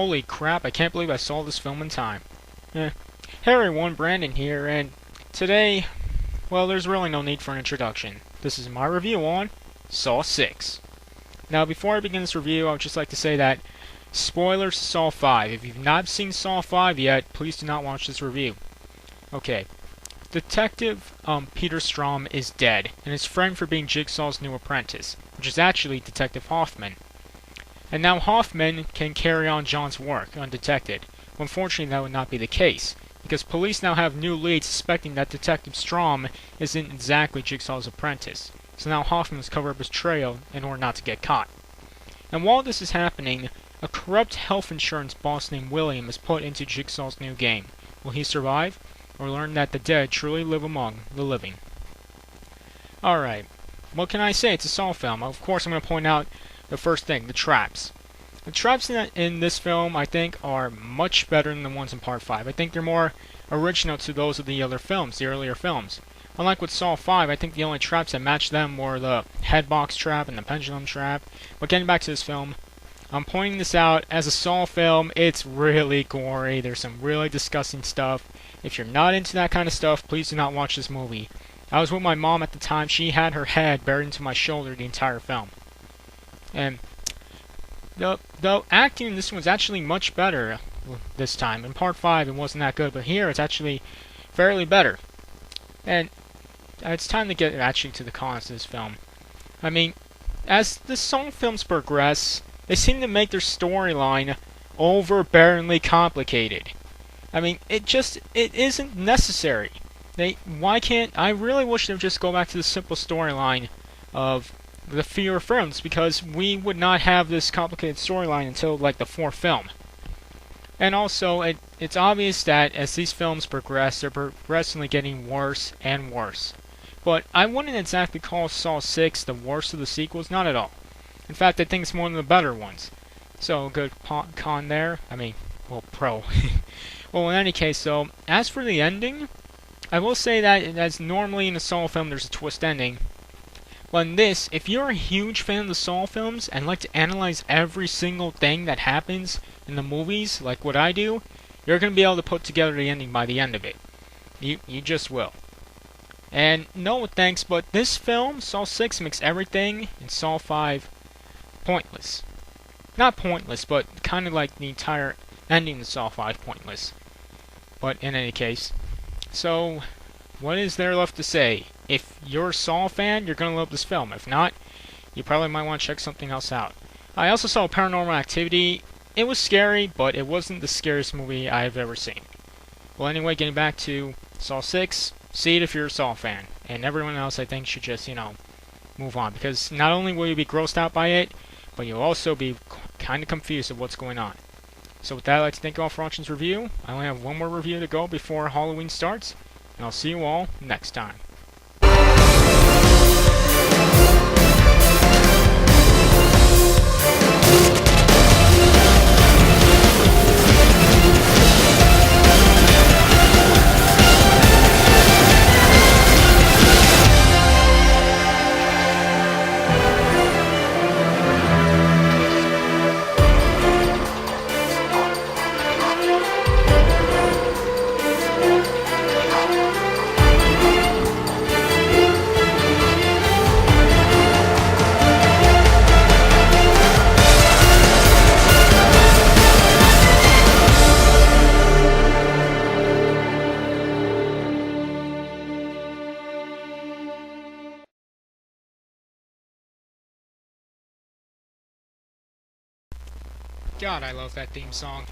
Holy crap, I can't believe I saw this film in time. Hey everyone, Brandon here, and today, well, there's really no need for an introduction. This is my review on Saw 6. Now, before I begin this review, I would just like to say that spoilers to Saw 5. If you've not seen Saw 5 yet, please do not watch this review. Okay. Detective Peter Strom is dead, and is framed for being Jigsaw's new apprentice, which is actually Detective Hoffman. And now Hoffman can carry on John's work undetected. Well, unfortunately, that would not be the case, because police now have new leads suspecting that Detective Strom isn't exactly Jigsaw's apprentice. So now Hoffman must cover up his trail in order not to get caught. And while this is happening, a corrupt health insurance boss named William is put into Jigsaw's new game. Will he survive, or learn that the dead truly live among the living? Alright, what can I say? It's a Saw film. Of course, I'm going to point out the first thing, the traps. The traps in this film, I think, are much better than the ones in Part 5. I think they're more original to those of the other films, the earlier films. Unlike with Saw 5, I think the only traps that match them were the headbox trap and the pendulum trap. But getting back to this film, I'm pointing this out as a Saw film. It's really gory. There's some really disgusting stuff. If you're not into that kind of stuff, please do not watch this movie. I was with my mom at the time. She had her head buried into my shoulder the entire film. And the acting in this one's actually much better this time. In Part 5 it wasn't that good, but here it's actually fairly better. And it's time to get actually to the cons of this film. I mean, as the Saw films progress, they seem to make their storyline overbearingly complicated. I mean, it isn't necessary. I really wish they would just go back to the simple storyline of the fewer films, because we would not have this complicated storyline until like the 4th film. And also, it's obvious that as these films progress, they're progressively getting worse and worse. But I wouldn't exactly call Saw 6 the worst of the sequels, not at all. In fact, I think it's one of the better ones. So, good con there. I mean, well, pro. Well, in any case, though, as for the ending, I will say that as normally in a Saw film there's a twist ending. But in this, if you're a huge fan of the Saw films and like to analyze every single thing that happens in the movies, like what I do, you're going to be able to put together the ending by the end of it. You just will. And no thanks, but this film, Saw 6, makes everything in Saw 5 pointless. Not pointless, but kind of like the entire ending of Saw 5 pointless. But in any case, so what is there left to say? If you're a Saw fan, you're going to love this film. If not, you probably might want to check something else out. I also saw Paranormal Activity. It was scary, but it wasn't the scariest movie I've ever seen. Well, anyway, getting back to Saw 6, see it if you're a Saw fan. And everyone else, I think, should just, move on. Because not only will you be grossed out by it, but you'll also be kind of confused of what's going on. So with that, I'd like to thank you all for watching this review. I only have one more review to go before Halloween starts. And I'll see you all next time. God, I love that theme song.